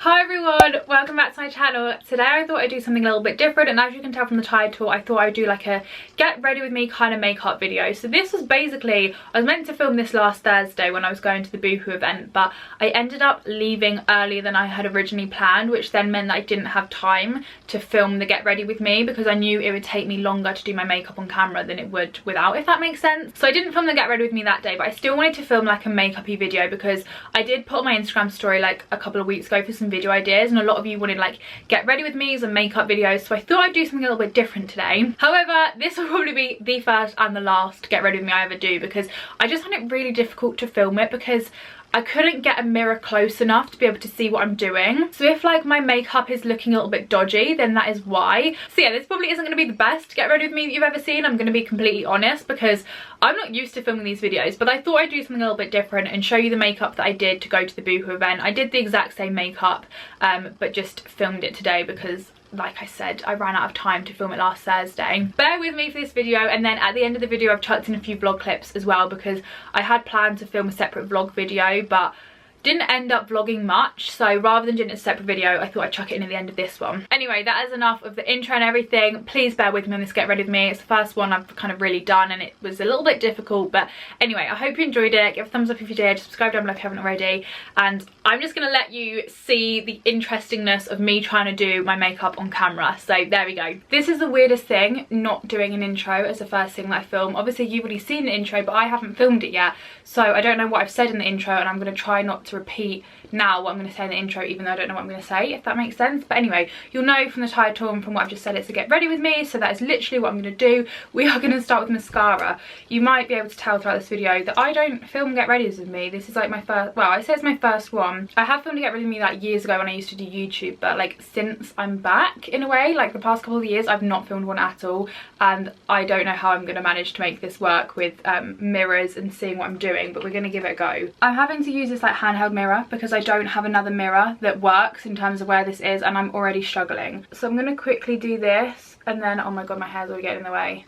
Hi everyone, welcome back to my channel. Today I thought I'd do something a little bit different, and as you can tell from the title, I thought I'd do like a get ready with me kind of makeup video. So this was basically, I was meant to film this last Thursday when I was going to the BOOHOO event, but I ended up leaving earlier than I had originally planned, which then meant that I didn't have time to film the get ready with me because I knew it would take me longer to do my makeup on camera than it would without, if that makes sense. So I didn't film the get ready with me that day, but I still wanted to film like a makeup-y video because I did put on my Instagram story like a couple of weeks ago for some video ideas, and a lot of you wanted like get ready with me's and makeup videos, so I thought I'd do something a little bit different today. However, this will probably be the first and the last get ready with me I ever do because I just found it really difficult to film it because I couldn't get a mirror close enough to be able to see what I'm doing. So if like my makeup is looking a little bit dodgy, then that is why. So yeah, this probably isn't going to be the best get ready with me that you've ever seen. I'm going to be completely honest because I'm not used to filming these videos, but I thought I'd do something a little bit different and show you the makeup that I did to go to the BOOHOO event. I did the exact same makeup, but just filmed it today because, like I said, I ran out of time to film it last Thursday. Bear with me for this video, and then at the end of the video I've chucked in a few vlog clips as well because I had planned to film a separate vlog video but didn't end up vlogging much, so rather than doing a separate video I thought I'd chuck it in at the end of this one. Anyway, that is enough of the intro and everything. Please bear with me on this get ready with me. It's the first one I've kind of really done and it was a little bit difficult, but anyway, I hope you enjoyed it. Give a thumbs up if you did, subscribe down below if you haven't already, and I'm just gonna let you see the interestingness of me trying to do my makeup on camera. So there we go. This is the weirdest thing, not doing an intro as the first thing that I film. Obviously you've already seen the intro, but I haven't filmed it yet, so I don't know what I've said in the intro, and I'm gonna try not to repeat now what I'm going to say in the intro, even though I don't know what I'm going to say, if that makes sense. But anyway, you'll know from the title and from what I've just said it's a get ready with me, so that is literally what I'm going to do. We are going to start with mascara. You might be able to tell throughout this video that I don't film get readys with me. This is like my first, well, I say it's my first one. I have filmed a get ready with me like years ago when I used to do YouTube, but like since I'm back in a way, like the past couple of years I've not filmed one at all, and I don't know how I'm going to manage to make this work with mirrors and seeing what I'm doing, but we're going to give it a go. I'm having to use this like handheld mirror because I don't have another mirror that works in terms of where this is, and I'm already struggling. So I'm going to quickly do this, and then, oh my god, my hair's already getting in the way.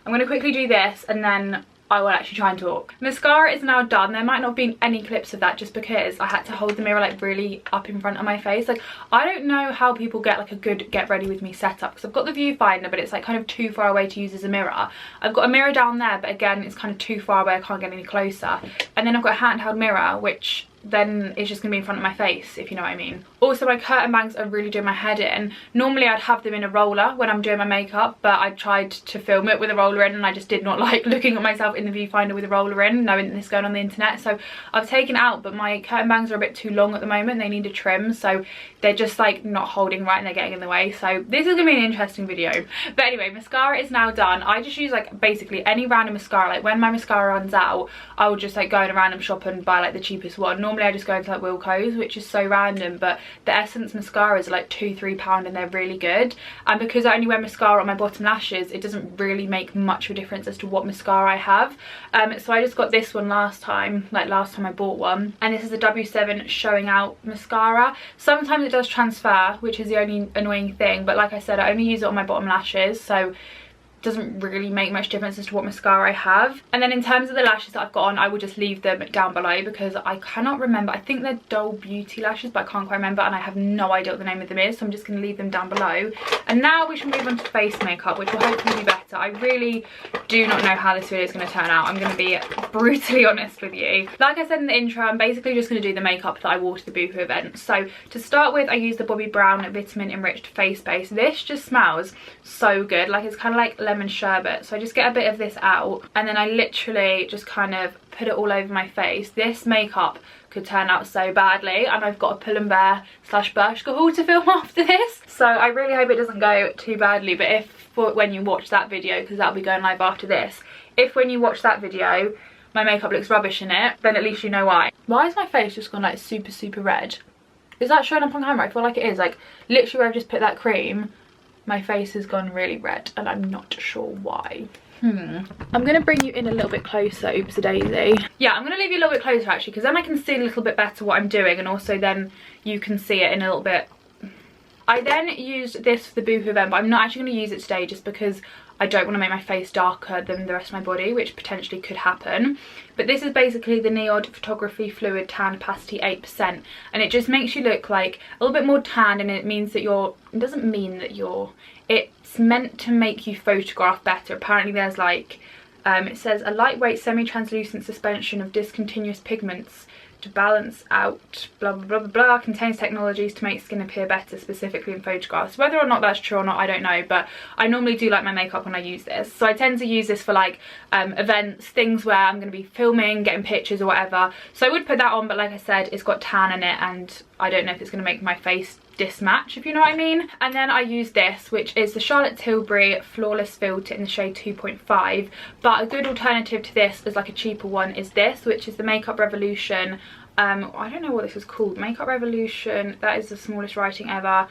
I'm going to quickly do this and then I will actually try and talk. Mascara is now done. There might not have been any clips of that just because I had to hold the mirror like really up in front of my face. Like, I don't know how people get like a good get ready with me setup because I've got the viewfinder, but it's like kind of too far away to use as a mirror. I've got a mirror down there, but again it's kind of too far away, I can't get any closer. And then I've got a handheld mirror which then it's just gonna be in front of my face, if you know what I mean. Also, my curtain bangs are really doing my head in. Normally I'd have them in a roller when I'm doing my makeup, but I tried to film it with a roller in and I just did not like looking at myself in the viewfinder with a roller in, knowing that this is going on the internet. So I've taken it out, but my curtain bangs are a bit too long at the moment. They need a trim, so they're just like not holding right and they're getting in the way. So this is gonna be an interesting video. But anyway, mascara is now done. I just use like basically any random mascara. Like when my mascara runs out, I will just like go in a random shop and buy like the cheapest one. Normally I just go into like Wilko's, which is so random, but the Essence mascaras are like £2–3 and they're really good. And because I only wear mascara on my bottom lashes, it doesn't really make much of a difference as to what mascara I have. So I just got this one last time, like last time I bought one, and this is the W7 Showing Out mascara. Sometimes it does transfer, which is the only annoying thing, but like I said, I only use it on my bottom lashes, so doesn't really make much difference as to what mascara I have. And then in terms of the lashes that I've got on, I will just leave them down below because I cannot remember. I think they're Doll Beauty lashes, but I can't quite remember, and I have no idea what the name of them is, so I'm just going to leave them down below. And now we should move on to face makeup, which will hopefully be better. I really do not know how this video is going to turn out. I'm going to be brutally honest with you. Like I said in the intro, I'm basically just going to do the makeup that I wore to the BOOHOO event. So to start with, I used the Bobbi Brown Vitamin Enriched Face Base. This just smells so good. Like, it's kind of like lemon sherbet. So I just get a bit of this out and then I literally just kind of put it all over my face. This makeup could turn out so badly, and I've got a Pull & Bear / Birch haul to film after this, so I really hope it doesn't go too badly. But if when you watch that video, because that'll be going live after this, if when you watch that video my makeup looks rubbish in it, then at least you know why. Why is my face just gone like super red? Is that showing up on camera? I feel like it is. Like literally where I've just put that cream, my face has gone really red and I'm not sure why. I'm gonna bring you in a little bit closer. Oopsie daisy. Yeah, I'm gonna leave you a little bit closer actually, because then I can see a little bit better what I'm doing, and also then you can see it in a little bit. I then used this for the BOOHOO event, but I'm not actually going to use it today just because I don't want to make my face darker than the rest of my body, which potentially could happen. But this is basically the NIOD Photography Fluid Tan Opacity 8%, and it just makes you look like a little bit more tan, and it means that it doesn't mean that it's meant to make you photograph better. Apparently there's like, it says a lightweight semi-translucent suspension of discontinuous pigments to balance out blah blah blah blah blah, contains technologies to make skin appear better, specifically in photographs. Whether or not that's true or not, I don't know, but I normally do like my makeup when I use this. So I tend to use this for like events, things where I'm going to be filming, getting pictures or whatever. So I would put that on, but like I said, it's got tan in it, and I don't know if it's going to make my face dismatch, if you know what I mean. And then I use this, which is the Charlotte Tilbury Flawless Filter in the shade 2.5, but a good alternative to this as like a cheaper one is this, which is the Makeup Revolution, I don't know what this is called, Makeup Revolution, that is the smallest writing ever,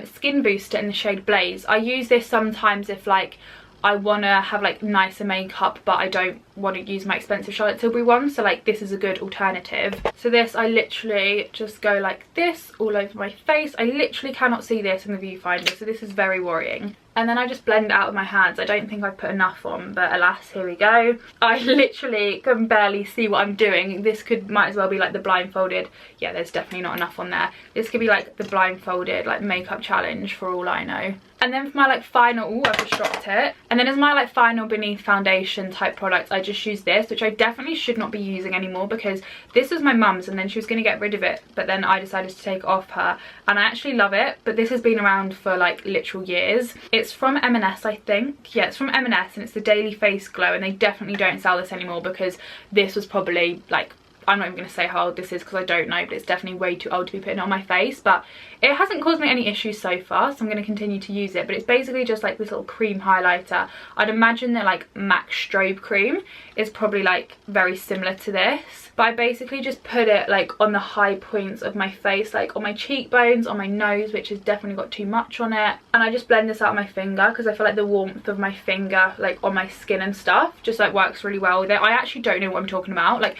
Skin Booster in the shade Blaze. I use this sometimes if like I want to have like nicer makeup but I don't want to use my expensive Charlotte Tilbury one, so like this is a good alternative. So this, I literally just go like this all over my face. I literally cannot see this in the viewfinder, so this is very worrying. And then I just blend it out with my hands. I don't think I've put enough on, but alas, here we go. I literally can barely see what I'm doing. This might as well be like the blindfolded, yeah, there's definitely not enough on there. This could be like the blindfolded like makeup challenge for all I know. And then for my like final, I've just dropped it. And then as my like final beneath foundation type product, I just use this, which I definitely should not be using anymore because this was my mum's and then she was going to get rid of it, but then I decided to take it off her, and I actually love it. But this has been around for like literal years. It's from M&S, I think. Yeah, it's from M&S, and it's the Daily Face Glow, and they definitely don't sell this anymore because this was probably like, I'm not even going to say how old this is because I don't know, but it's definitely way too old to be putting it on my face. But it hasn't caused me any issues so far, so I'm going to continue to use it. But it's basically just like this little cream highlighter. I'd imagine that like MAC Strobe Cream is probably like very similar to this. But I basically just put it like on the high points of my face, like on my cheekbones, on my nose, which has definitely got too much on it. And I just blend this out of my finger because I feel like the warmth of my finger like on my skin and stuff just like works really well with it. I actually don't know what I'm talking about. Like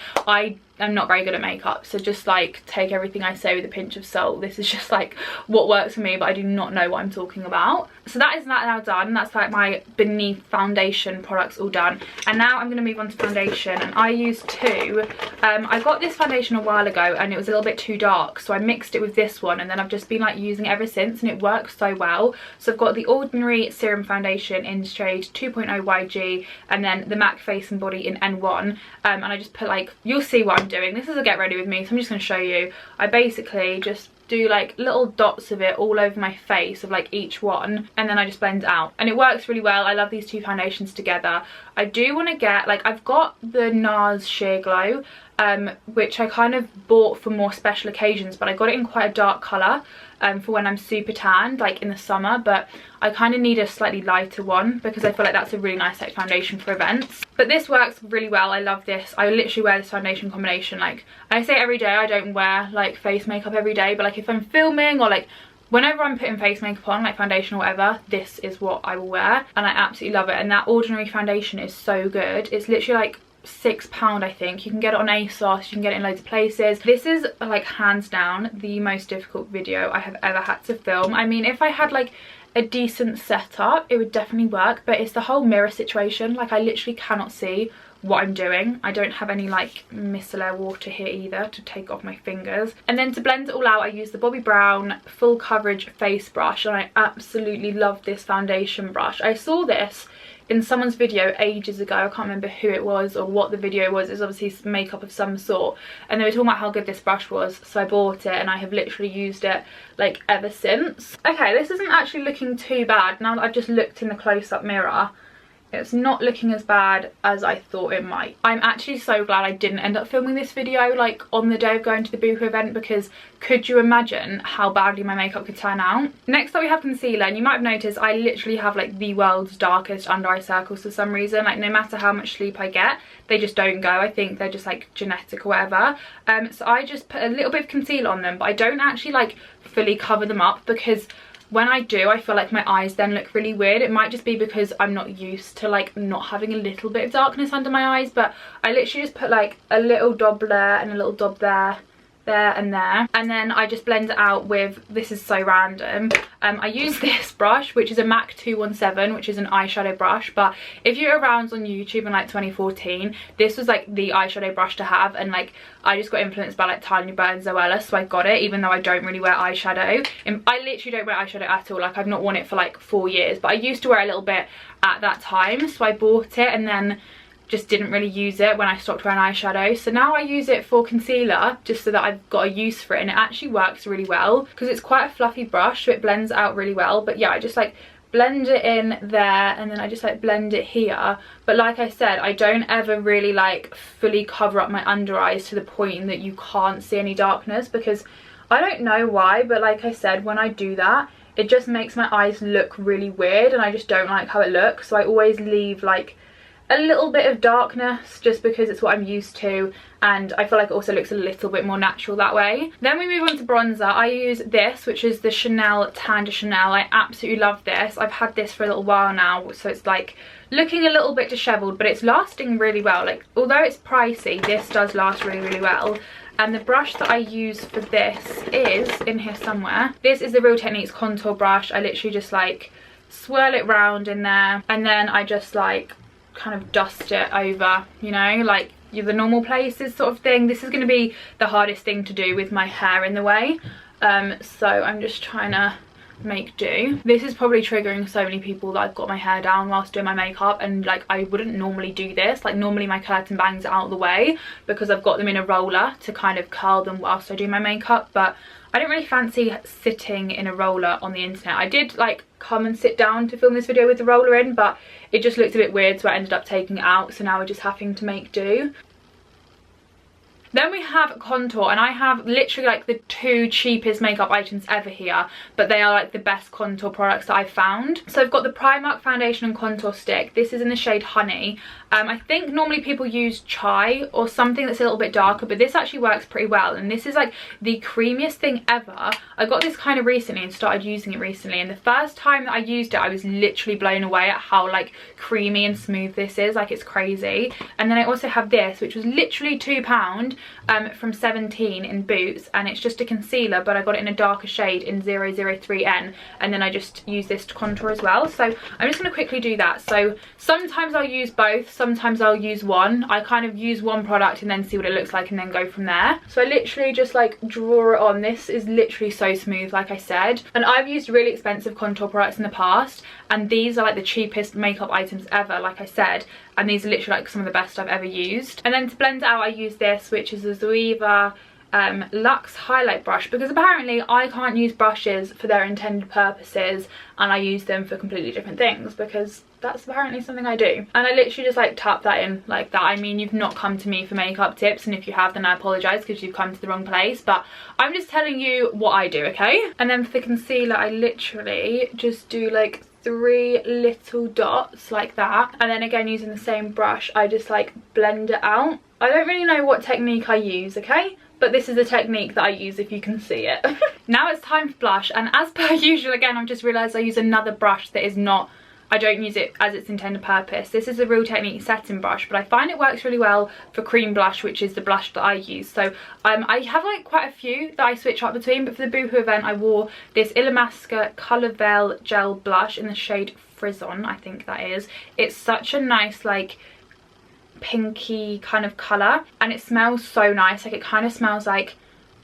I'm not very good at makeup, so just like take everything I say with a pinch of salt. This is just like what works for me, but I do not know what I'm talking about. So that is that now done. That's like my beneath foundation products all done, and now I'm going to move on to foundation. And I used two. I got this foundation a while ago and it was a little bit too dark, so I mixed it with this one, and then I've just been like using it ever since, and it works so well. So I've got the Ordinary Serum Foundation in shade 2.0 YG, and then the MAC Face and Body in N1, and I just put like, you'll see what I'm doing. This is a get ready with me, so I'm just going to show you. I basically just do like little dots of it all over my face of like each one, and then I just blend it out, and it works really well. I love these two foundations together. I do want to get like, I've got the NARS Sheer Glow, which I kind of bought for more special occasions, but I got it in quite a dark colour for when I'm super tanned, like in the summer, but I kind of need a slightly lighter one because I feel like that's a really nice like foundation for events. But this works really well. I love this. I literally wear this foundation combination, like I say every day. I don't wear like face makeup every day, but like if I'm filming or like whenever I'm putting face makeup on, like foundation or whatever, this is what I will wear, and I absolutely love it. And that Ordinary foundation is so good. It's literally like £6, I think. You can get it on ASOS, you can get it in loads of places. This is like hands down the most difficult video I have ever had to film. I mean, if I had like a decent setup, it would definitely work, but it's the whole mirror situation. Like I literally cannot see what I'm doing. I don't have any like micellar water here either to take off my fingers. And then to blend it all out, I use the Bobbi Brown full coverage face brush, and I absolutely love this foundation brush. I saw this in someone's video ages ago. I can't remember who it was or what the video was. It's obviously makeup of some sort, and they were talking about how good this brush was, so I bought it and I have literally used it like ever since. Okay, this isn't actually looking too bad now that I've just looked in the close-up mirror. It's not looking as bad as I thought it might. I'm actually so glad I didn't end up filming this video like on the day of going to the BOOHOO event, because could you imagine how badly my makeup could turn out? Next up we have concealer, and you might have noticed I literally have like the world's darkest under eye circles for some reason. Like no matter how much sleep I get, they just don't go. I think they're just like genetic or whatever. So I just put a little bit of concealer on them, but I don't actually like fully cover them up, because when I do, I feel like my eyes then look really weird. It might just be because I'm not used to like not having a little bit of darkness under my eyes, but I literally just put like a little dob there and a little dob there, there and there, and then I just blend it out with, this is so random, I use this brush, which is a MAC 217, which is an eyeshadow brush. But if you're around on YouTube in like 2014, this was like the eyeshadow brush to have, and like I just got influenced by like Tanya Burr and Zoella, so I got it, even though I don't really wear eyeshadow. And I literally don't wear eyeshadow at all. Like, I've not worn it for like 4 years, but I used to wear a little bit at that time, so I bought it and then just didn't really use it when I stopped wearing eyeshadow. So now I use it for concealer, just so that I've got a use for it, and it actually works really well because it's quite a fluffy brush, so it blends out really well. But yeah, I just like blend it in there, and then I just like blend it here. But like I said, I don't ever really like fully cover up my under eyes to the point that you can't see any darkness, because I don't know why, but like I said, when I do that, it just makes my eyes look really weird, and I just don't like how it looks. So I always leave like a little bit of darkness, just because it's what I'm used to, and I feel like it also looks a little bit more natural that way. Then we move on to bronzer. I use this, which is the Chanel Tan de Chanel. I absolutely love this. I've had this for a little while now, so it's like looking a little bit disheveled, but it's lasting really well. Like, although it's pricey, this does last really, really well. And the brush that I use for this is in here somewhere. This is the Real Techniques contour brush. I literally just like swirl it round in there, and then I just like kind of dust it over, you know, like the normal places sort of thing. This is going to be the hardest thing to do with my hair in the way, so I'm just trying to make do. This is probably triggering so many people that I've got my hair down whilst doing my makeup, and like I wouldn't normally do this. Like, normally my curtain bangs are out of the way because I've got them in a roller to kind of curl them whilst I do my makeup, but I don't really fancy sitting in a roller on the internet. I did like come and sit down to film this video with the roller in, but it just looked a bit weird, so I ended up taking it out. So now we're just having to make do. Then we have contour, and I have literally like the 2 cheapest makeup items ever here, but they are like the best contour products that I've found. So I've got the Primark foundation and contour stick. This is in the shade Honey. I think normally people use Chai or something that's a little bit darker, but this actually works pretty well, and this is like the creamiest thing ever. I got this kind of recently and started using it recently, and the first time that I used it, I was literally blown away at how like creamy and smooth this is. Like, it's crazy. And then I also have this, which was literally £2 from 17 in Boots, and it's just a concealer, but I got it in a darker shade in 003N, and then I just use this to contour as well. So I'm just going to quickly do that. So sometimes I'll use both, sometimes I'll use one. I kind of use one product and then see what it looks like and then go from there. So I literally just like draw it on. This is literally so smooth, like I said, and I've used really expensive contour products in the past, and these are like the cheapest makeup items ever, like I said, and these are literally like some of the best I've ever used. And then to blend it out, I use this, which is a Zoeva Luxe highlight brush, because apparently I can't use brushes for their intended purposes, and I use them for completely different things, because that's apparently something I do. And I literally just like tap that in like that. I mean, you've not come to me for makeup tips, and if you have, then I apologise, because you've come to the wrong place, but I'm just telling you what I do, okay? And then for the concealer, I literally just do like 3 little dots like that, and then again using the same brush, I just like blend it out. I don't really know what technique I use, okay, but this is the technique that I use, if you can see it. Now it's time for blush, and as per usual, again, I've just realised I use another brush that is not, I don't use it as its intended purpose. This is a Real Techniques setting brush, but I find it works really well for cream blush, which is the blush that I use. So I have like quite a few that I switch up between, but for the Boohoo event, I wore this Illamasqua Colour Veil Gel Blush in the shade Frisson, I think that is. It's such a nice like pinky kind of colour, and it smells so nice. Like, it kind of smells like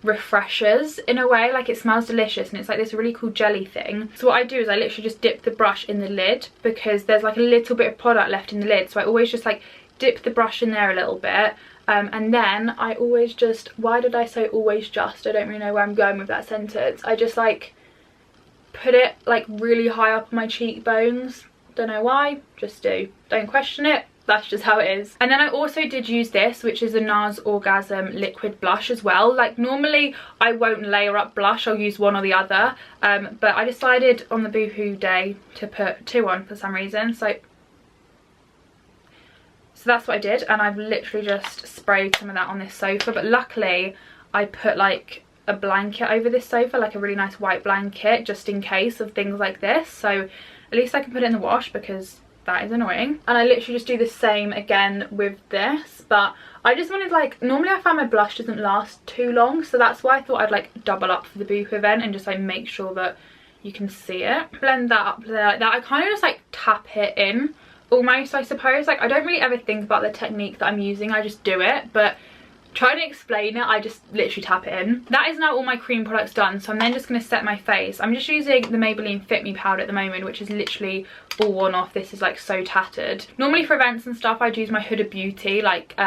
refreshers in a way, like it smells delicious, and it's like this really cool jelly thing. So what I do is I literally just dip the brush in the lid, because there's like a little bit of product left in the lid, so I always just like dip the brush in there a little bit, and then I always just, why did I say always just, I don't really know where I'm going with that sentence. I just like put it like really high up on my cheekbones, don't know why, just do, don't question it. That's just how it is. And then I also did use this, which is a NARS Orgasm liquid blush as well. Like, normally I won't layer up blush, I'll use one or the other, but I decided on the Boohoo day to put 2 on for some reason, so that's what I did, and I've literally just sprayed some of that on this sofa. But luckily I put like a blanket over this sofa, like a really nice white blanket, just in case of things like this, so at least I can put it in the wash, because that is annoying. And I literally just do the same again with this, but I just wanted, like, normally I find my blush doesn't last too long, so that's why I thought I'd like double up for the BOOHOO event and just like make sure that you can see it. Blend that up there like that. I kind of just like tap it in almost, I suppose. Like, I don't really ever think about the technique that I'm using, I just do it, but trying to explain it, I just literally tap it in. That is now all my cream products done, so I'm then just going to set my face. I'm just using the Maybelline Fit Me powder at the moment, which is literally all worn off. This is like so tattered. Normally for events and stuff I'd use my Huda Beauty like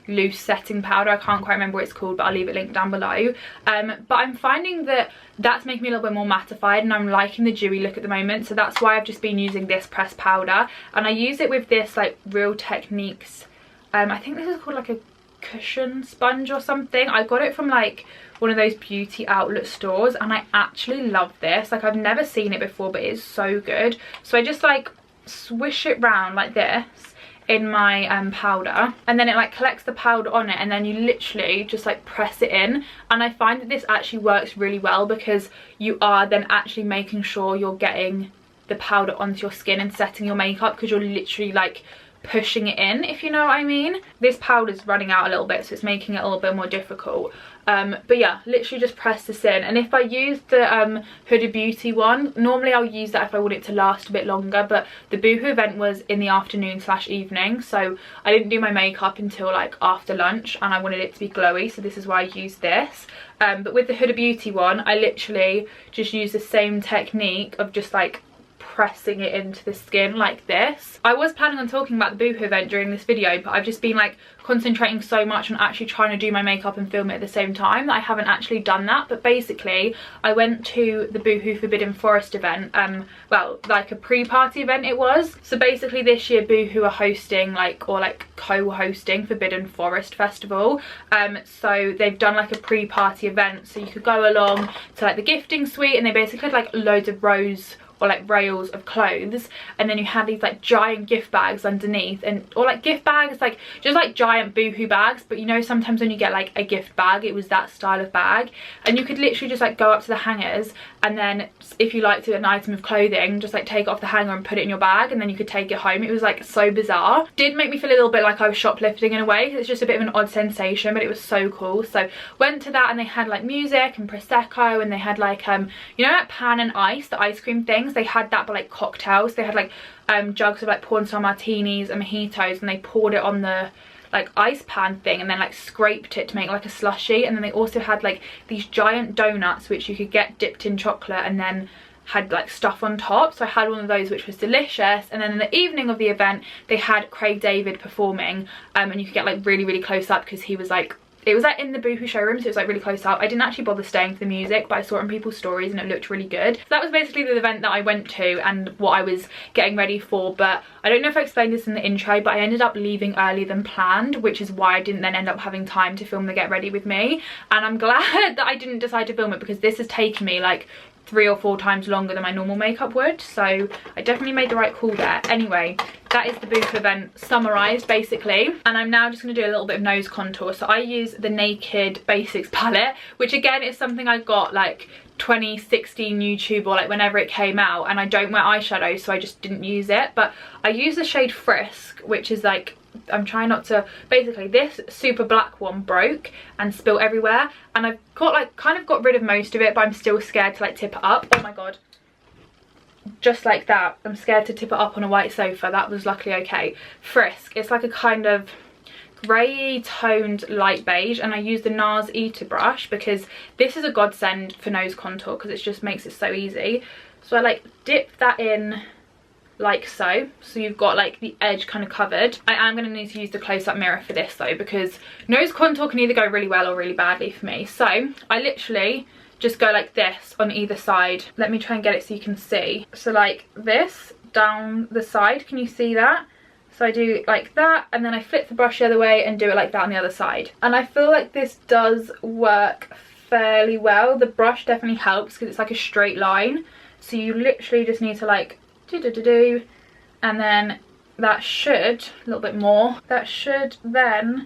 loose setting powder. I can't quite remember what it's called, but I'll leave it linked down below. But I'm finding that that's making me a little bit more mattified, and I'm liking the dewy look at the moment, so that's why I've just been using this pressed powder. And I use it with this like Real Techniques, I think this is called like a cushion sponge or something. I got it from like one of those beauty outlet stores, and I actually love this. Like, I've never seen it before, but it is so good. So I just like swish it round like this in my powder, and then it like collects the powder on it, and then you literally just like press it in. And I find that this actually works really well because you are then actually making sure you're getting the powder onto your skin and setting your makeup, because you're literally like pushing it in, if you know what I mean. This powder's running out a little bit, so it's making it a little bit more difficult. But yeah, literally just press this in. And if I use the Huda Beauty one, normally I'll use that if I want it to last a bit longer, but the BOOHOO event was in the afternoon / evening, so I didn't do my makeup until like after lunch, and I wanted it to be glowy, so this is why I used this. But with the Huda Beauty one, I literally just use the same technique of just like pressing it into the skin like this. I was planning on talking about the BOOHOO event during this video, but I've just been like concentrating so much on actually trying to do my makeup and film it at the same time that I haven't actually done that. But basically I went to the BOOHOO Forbidden Forest event, well, like a pre-party event it was. So basically this year BOOHOO are hosting like, or like co-hosting Forbidden Forest Festival. So they've done like a pre-party event, so you could go along to like the gifting suite, and they basically had like loads of rows or like rails of clothes, and then you had these like giant gift bags underneath, and or like gift bags, like just like giant BOOHOO bags, but you know sometimes when you get like a gift bag, it was that style of bag. And you could literally just like go up to the hangers, and then if you liked an item of clothing, just like take it off the hanger and put it in your bag, and then you could take it home. It was like so bizarre. Did make me feel a little bit like I was shoplifting in a way, 'cause it's just a bit of an odd sensation, but it was so cool. So went to that, and they had like music and prosecco, and they had like you know, like pan and ice, the ice cream things. They had that, but like cocktails. They had like jugs of like porn star martinis and mojitos, and they poured it on the like ice pan thing, and then like scraped it to make like a slushy. And then they also had like these giant donuts which you could get dipped in chocolate and then had like stuff on top. So I had one of those, which was delicious. And then in the evening of the event they had Craig David performing, and you could get like really close up, because he was like, it was like in the BOOHOO showroom, so it was like really close up. I didn't actually bother staying for the music, but I saw it on people's stories and it looked really good. So that was basically the event that I went to and what I was getting ready for. But I don't know if I explained this in the intro, but I ended up leaving earlier than planned, which is why I didn't then end up having time to film the get ready with me. And I'm glad that I didn't decide to film it, because this has taken me like 3 or 4 times longer than my normal makeup would, so I definitely made the right call there. Anyway, that is the BOOHOO event summarized basically, and I'm now just going to do a little bit of nose contour. So I use the Naked Basics palette, which again is something I got like 2016 YouTube or like whenever it came out, and I don't wear eyeshadow, so I just didn't use it. But I use the shade Frisk, which is like, I'm trying not to, basically this super black one broke and spilled everywhere, and I've got like kind of got rid of most of it, but I'm still scared to like tip it up. Oh my god, just like that, I'm scared to tip it up on a white sofa. That was luckily okay. Frisk, it's like a kind of grey toned light beige, and I use the NARS Eater brush because this is a godsend for nose contour, because it just makes it so easy. So I like dip that in like so, so you've got like the edge kind of covered. I am going to need to use the close-up mirror for this though, because nose contour can either go really well or really badly for me. So I literally just go like this on either side. Let me try and get it so you can see. So like this down the side, can you see that? So I do like that, and then I flip the brush the other way and do it like that on the other side. And I feel like this does work fairly well. The brush definitely helps because it's like a straight line, so you literally just need to like and then that should, a little bit more, that should then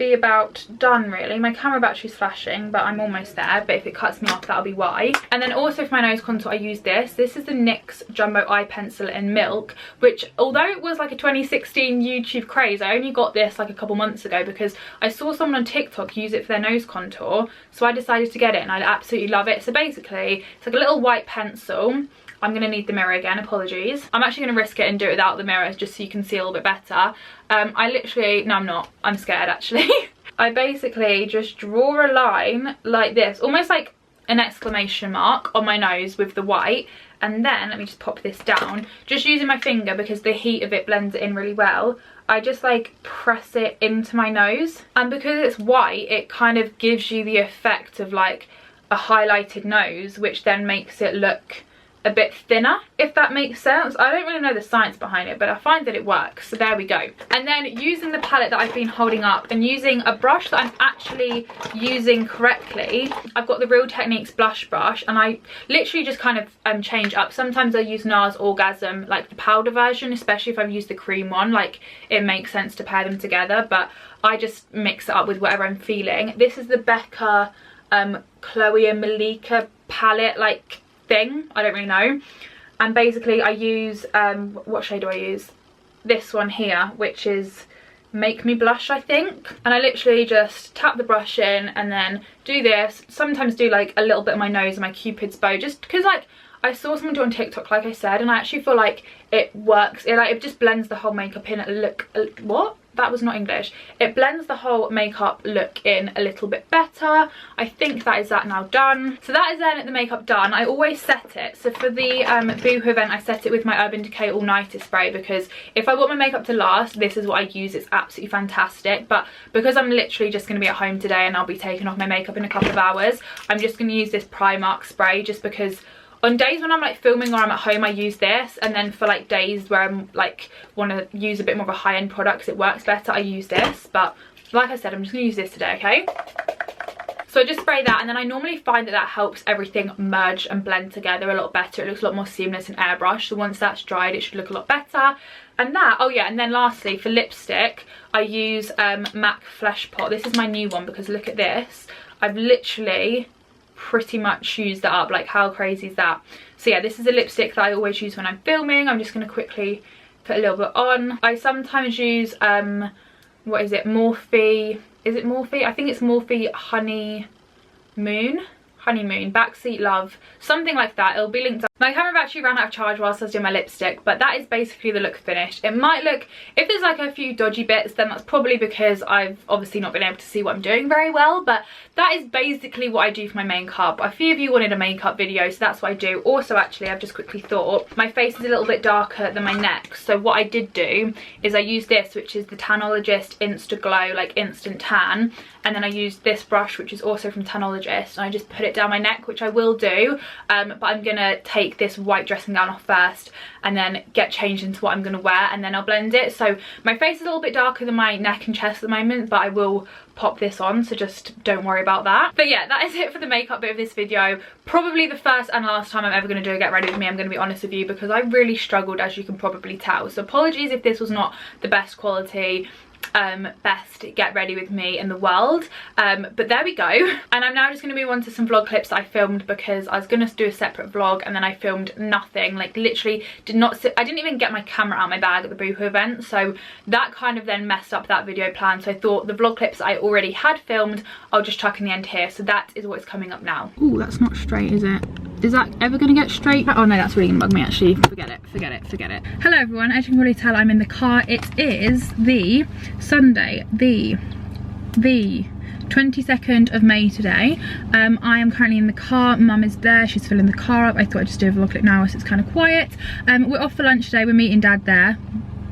be about done really. My camera battery's flashing, but I'm almost there, but if it cuts me off, that'll be why. And then also for my nose contour, I use this. This is the NYX Jumbo Eye Pencil in Milk, which although it was like a 2016 YouTube craze, I only got this like a couple months ago because I saw someone on TikTok use it for their nose contour, so I decided to get it and I absolutely love it. So basically, it's like a little white pencil. I'm going to need the mirror again, apologies. I'm actually going to risk it and do it without the mirror just so you can see a little bit better. I literally, no I'm not, I'm scared actually. I basically just draw a line like this, almost like an exclamation mark on my nose with the white. And then, let me just pop this down, just using my finger because the heat of it blends it in really well. I just like press it into my nose. And because it's white, it kind of gives you the effect of like a highlighted nose, which then makes it look a bit thinner, if that makes sense. I don't really know the science behind it, but I find that it works, so there we go. And then using the palette that I've been holding up and using a brush that I'm actually using correctly, I've got the Real Techniques blush brush, and I literally just kind of change up. Sometimes I use NARS Orgasm, like the powder version, especially if I've used the cream one, like it makes sense to pair them together, but I just mix it up with whatever I'm feeling. This is the Becca Chloe and Malika palette like thing, I don't really know. And basically I use what shade do I use? This one here, which is Make Me Blush, I think. And I literally just tap the brush in and then do this. Sometimes do like a little bit of my nose and my Cupid's bow, just because like I saw someone do on TikTok, like I said, and I actually feel like it works. It just blends the whole makeup in. What? That was not English. It blends the whole makeup look in a little bit better. I think that is that now done. So that is then the makeup done. I always set it. So for the Boohoo event, I set it with my Urban Decay All Nighter spray, because if I want my makeup to last, this is what I use. It's absolutely fantastic. But because I'm literally just going to be at home today and I'll be taking off my makeup in a couple of hours, I'm just going to use this Primark spray, just because on days when I'm like filming or I'm at home, I use this, and then for like days where I'm like want to use a bit more of a high-end product because it works better, I use this. But like I said, I'm just going to use this today, okay? So I just spray that, and then I normally find that that helps everything merge and blend together a lot better. It looks a lot more seamless and airbrush. So once that's dried, it should look a lot better. And that, oh yeah, and then lastly for lipstick, I use MAC Flesh Pot. This is my new one because look at this. I've literally pretty much used that up. Like, how crazy is that? So yeah, this is a lipstick that I always use when I'm filming. I'm just going to quickly put a little bit on. I sometimes use what is it, Morphe, is it Morphe? I think it's Morphe Honeymoon, Backseat Love, something like that. It'll be linked up. My camera battery ran out of charge whilst I was doing my lipstick, but that is basically the look finished. It might look, if there's like a few dodgy bits, then that's probably because I've obviously not been able to see what I'm doing very well, but that is basically what I do for my makeup. A few of you wanted a makeup video, so that's what I do. Also, actually, I've just quickly thought, my face is a little bit darker than my neck, so what I did do is I used this, which is the Tanologist Insta Glow, like instant tan, and then I used this brush, which is also from Tanologist, and I just put it down my neck, which I will do, but I'm gonna take this white dressing gown off first and then get changed into what I'm going to wear, and then I'll blend it. So my face is a little bit darker than my neck and chest at the moment, but I will pop this on, so just don't worry about that. But yeah, that is it for the makeup bit of this video. Probably the first and last time I'm ever going to do a get ready with me, I'm going to be honest with you, because I really struggled, as you can probably tell. So apologies if this was not the best quality best get ready with me in the world, but there we go. And I'm now just going to move on to some vlog clips that I filmed, because I was going to do a separate vlog and then I filmed nothing, like literally did not sit, I didn't even get my camera out of my bag at the Boohoo event, so that kind of then messed up that video plan. So I thought the vlog clips I already had filmed, I'll just chuck in the end here. So that is what's coming up now. Oh, that's not straight, is it? Is that ever going to get straight? Oh no, that's really going to bug me actually. Forget it, forget it, forget it. Hello everyone, as you can probably tell, I'm in the car. It is the Sunday, the 22nd of May today. I am currently in the car. Mum is there, she's filling the car up. I thought I'd just do a vlog clip now as it's kind of quiet. We're off for lunch today. We're meeting Dad there,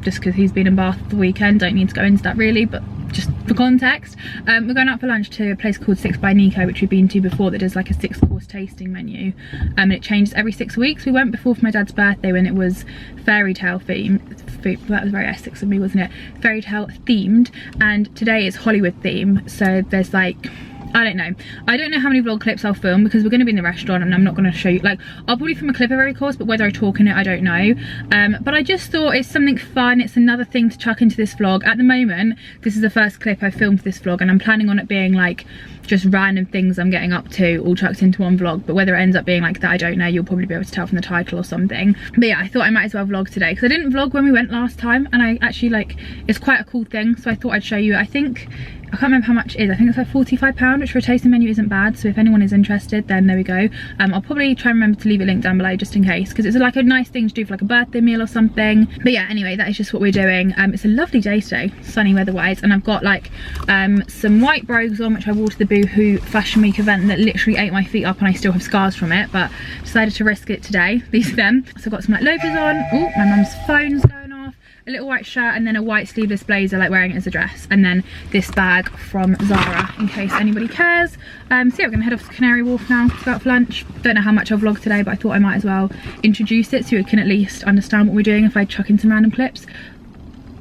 just because he's been in Bath the weekend. Don't need to go into that really, but just for context. We're going out for lunch to a place called 6 by Nico, which we've been to before, that does like a 6-course tasting menu, and it changes every 6 weeks. We went before for my dad's birthday when it was fairy tale themed. That was very Essex of me, wasn't it? Fairy tale themed, and today is Hollywood theme, so there's like I don't know. I don't know how many vlog clips I'll film because we're going to be in the restaurant and I'm not going to show you, like, I'll probably film a clip of every course, but whether I talk in it, I don't know. But I just thought it's something fun. It's another thing to chuck into this vlog. At the moment, this is the first clip I filmed for this vlog and I'm planning on it being like just random things I'm getting up to all chucked into one vlog, but whether it ends up being like that, I don't know. You'll probably be able to tell from the title or something. But yeah, I thought I might as well vlog today because I didn't vlog when we went last time and I actually, like, it's quite a cool thing, so I thought I'd show you. I can't remember how much it is. I think it's like £45, which for a tasting menu isn't bad, so if anyone is interested, then there we go. I'll probably try and remember to leave a link down below just in case, because it's like a nice thing to do for like a birthday meal or something. But yeah, anyway, that is just what we're doing. It's a lovely day today, sunny weather-wise, and I've got like some white brogues on, which I wore to the Boohoo Fashion Week event that literally ate my feet up and I still have scars from it, but decided to risk it today. These are them. So I've got some like loafers on. Oh, my mum's phone's going off. A little white shirt and then a white sleeveless blazer, like wearing it as a dress, and then this bag from Zara in case anybody cares. So yeah, we're gonna head off to Canary Wharf now to go out for lunch. Don't know how much I'll vlog today, but I thought I might as well introduce it so you can at least understand what we're doing if I chuck in some random clips.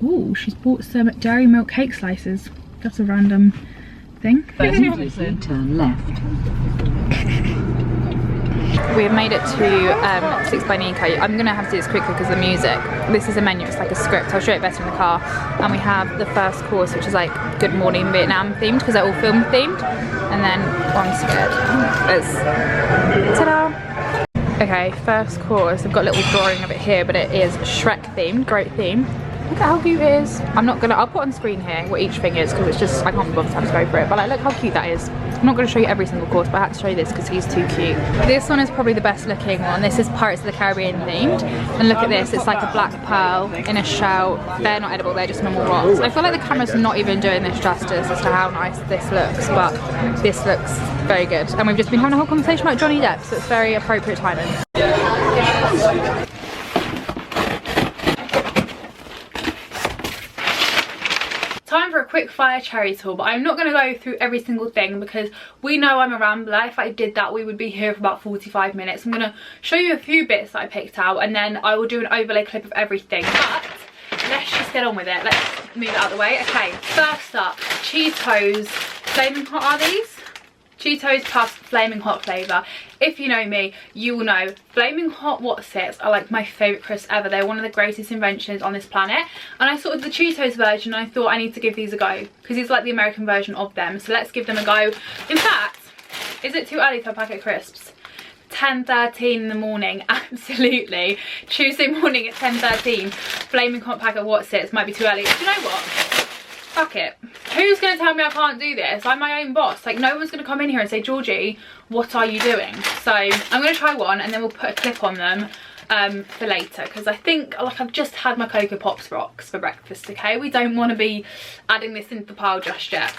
Ooh, she's bought some dairy milk cake slices. That's a random thing. Turn left. We have made it to 6 by Nico. I'm going to have to do this quickly because of the music. This is a menu, it's like a script. I'll show it better in the car. And we have the first course, which is like Good Morning Vietnam themed because they're all film themed. And then, oh, I'm scared. Ta-da! Okay, first course. I've got a little drawing of it here, but it is Shrek themed. Great theme. Look at how cute it is. I'll put on screen here what each thing is because it's just, I can't be bothered to go for it. But like, look how cute that is. I'm not going to show you every single course, but I had to show you this because he's too cute. This one is probably the best looking one. This is Pirates of the Caribbean themed. And look at this, it's like a black pearl in a shell. They're not edible, they're just normal rocks. I feel like the camera's not even doing this justice as to how nice this looks, but this looks very good. And we've just been having a whole conversation about Johnny Depp, so it's very appropriate timing. Time for a quick fire cherry tour, but I'm not going to go through every single thing because we know I'm a rambler. If I did that, we would be here for about 45 minutes. I'm going to show you a few bits that I picked out and then I will do an overlay clip of everything. But let's just get on with it. Let's move it out of the way. Okay, first up, Cheetos. Flaming hot are these? Cheetos plus flaming hot flavour. If you know me, you will know flaming hot Wotsits are like my favourite crisps ever. They're one of the greatest inventions on this planet. And I saw the Cheetos version and I thought I need to give these a go because it's like the American version of them. So let's give them a go. In fact, is it too early for a packet of crisps? 10:13 in the morning, absolutely. Tuesday morning at 10:13, flaming hot packet of Wotsits might be too early. Do you know what? Fuck it. Who's going to tell me I can't do this? I'm my own boss. Like, no one's going to come in here and say, Georgie, what are you doing? So I'm going to try one and then we'll put a clip on them for later because I think, like, I've just had my Cocoa Pops rocks for breakfast, okay? We don't want to be adding this into the pile just yet.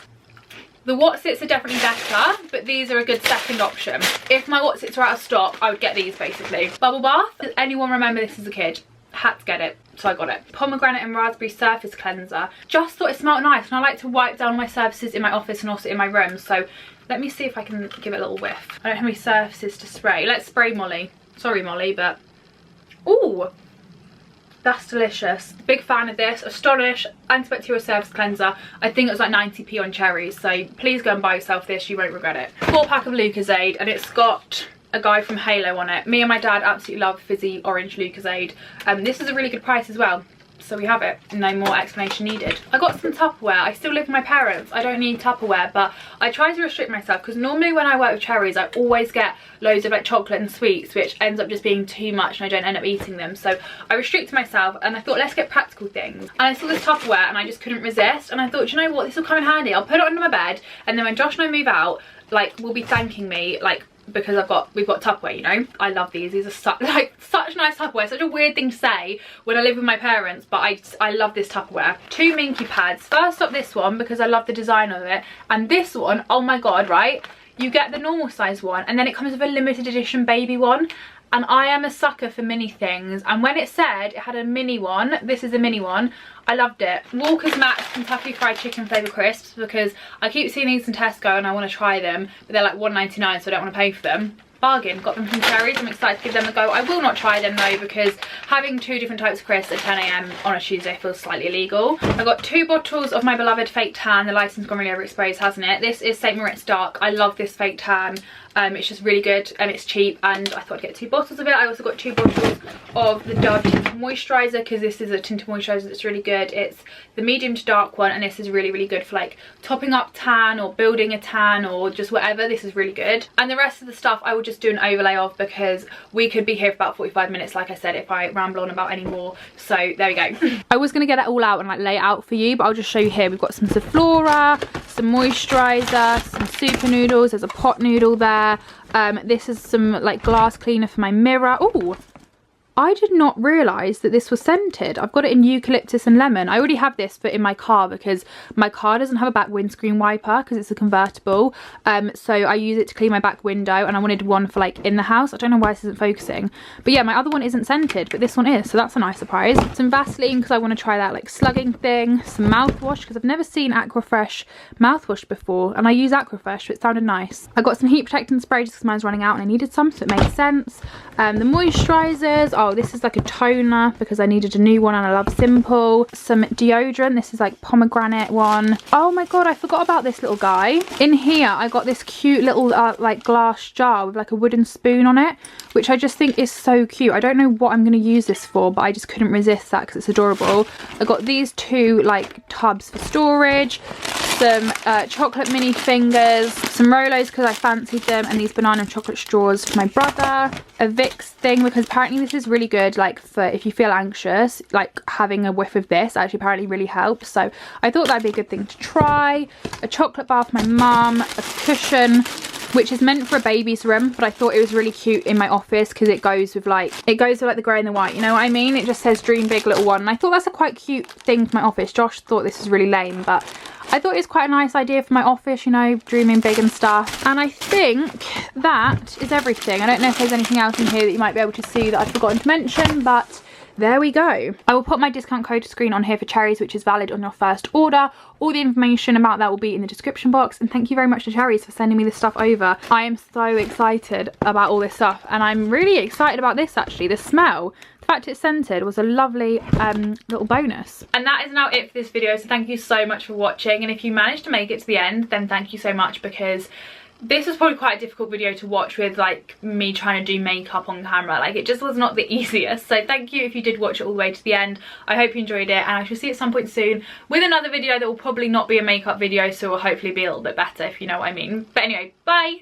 The Wotsits are definitely better, but these are a good second option. If my Wotsits are out of stock, I would get these basically. Bubble bath. Does anyone remember this as a kid? Had to get it, so I got it. Pomegranate and raspberry surface cleanser. Just thought it smelled nice and I like to wipe down my surfaces in my office and also in my room, so let me see if I can give it a little whiff. I don't have any surfaces to spray. Let's spray Molly. Sorry Molly, but ooh, that's delicious. Big fan of this. Astonish antibacterial surface cleanser. I think it was like 90p on Cherries, so please go and buy yourself this, you won't regret it. 4-pack of Lucozade and it's got a guy from Halo on it. Me and my dad absolutely love fizzy orange Lucozade. This is a really good price as well. So we have it, no more explanation needed. I got some Tupperware. I still live with my parents. I don't need Tupperware, but I try to restrict myself because normally when I work with Cherries, I always get loads of like chocolate and sweets, which ends up just being too much and I don't end up eating them. So I restrict myself and I thought, let's get practical things. And I saw this Tupperware and I just couldn't resist. And I thought, you know what, this will come in handy. I'll put it under my bed and then when Josh and I move out, like, will be thanking me, like, because we've got Tupperware, you know. I love these. These are such nice Tupperware. Such a weird thing to say when I live with my parents, but I love this Tupperware. 2 Minky pads. First up, this one because I love the design of it, and this one, oh my god, right? You get the normal size one, and then it comes with a limited edition baby one. And I am a sucker for mini things, and when it said it had a mini one, this is a mini one, I loved it. Walker's Max Kentucky Fried Chicken flavour crisps, because I keep seeing these in Tesco and I want to try them, but they're like $1.99, so I don't want to pay for them. bargain. Got them from Cherries. I'm excited to give them a go. I will not try them though, because having 2 different types of crisps at 10 AM on a Tuesday feels slightly illegal. I got 2 bottles of my beloved fake tan. The lighting's gone really overexposed, hasn't it? This is St. Moritz Dark. I love this fake tan. It's just really good and it's cheap, and I thought I'd get 2 bottles of it. I also got 2 bottles of the Dove Tinted Moisturiser, because this is a tinted moisturiser that's really good. It's the medium to dark one, and this is really, really good for like topping up tan or building a tan or just whatever. This is really good. And the rest of the stuff I will just do an overlay of, because we could be here for about 45 minutes, like I said, if I ramble on about any more. So there we go. I was going to get it all out and like lay it out for you, but I'll just show you here. We've got some Sephora, some moisturiser, some super noodles. There's a pot noodle there. This is some like glass cleaner for my mirror. Oh, I did not realise that this was scented. I've got it in eucalyptus and lemon. I already have this in my car, because my car doesn't have a back windscreen wiper because it's a convertible. So I use it to clean my back window, and I wanted one for like in the house. I don't know why this isn't focusing. But yeah, my other one isn't scented, but this one is. So that's a nice surprise. Some Vaseline, because I want to try that like slugging thing. Some mouthwash, because I've never seen Aquafresh mouthwash before. And I use Aquafresh, so it sounded nice. I got some heat protectant spray just because mine's running out and I needed some, so it made sense. The moisturisers. Oh, this is like a toner because I needed a new one, and I love Simple. Some deodorant. This is like pomegranate one. Oh my god, I forgot about this little guy. In here I got this cute little like glass jar with like a wooden spoon on it, which I just think is so cute. I don't know what I'm going to use this for, but I just couldn't resist that because it's adorable. I got these 2 like tubs for storage, some chocolate mini fingers, some Rolos because I fancied them, and these banana and chocolate straws for my brother. A Vicks thing, because apparently this is really good like for if you feel anxious, like having a whiff of this actually apparently really helps. So I thought that'd be a good thing to try. A chocolate bar for my mum, a cushion which is meant for a baby's room, but I thought it was really cute in my office because it goes with like the grey and the white, you know what I mean? It just says dream big little one, and I thought that's a quite cute thing for my office. Josh thought this was really lame, but I thought it was quite a nice idea for my office, you know, dreaming big and stuff. And I think that is everything. I don't know if there's anything else in here that you might be able to see that I've forgotten to mention, but there we go. I will put my discount code screen on here for Cherries, which is valid on your first order. All the information about that will be in the description box, and thank you very much to Cherries for sending me this stuff over. I am so excited about all this stuff, and I'm really excited about this actually. The smell, the fact it's scented was a lovely little bonus. And that is now it for this video, so thank you so much for watching, and if you managed to make it to the end, then thank you so much, because this was probably quite a difficult video to watch with like me trying to do makeup on camera. Like it just was not the easiest. So thank you if you did watch it all the way to the end. I hope you enjoyed it, and I shall see you at some point soon with another video that will probably not be a makeup video, so it will hopefully be a little bit better, if you know what I mean. But anyway, bye!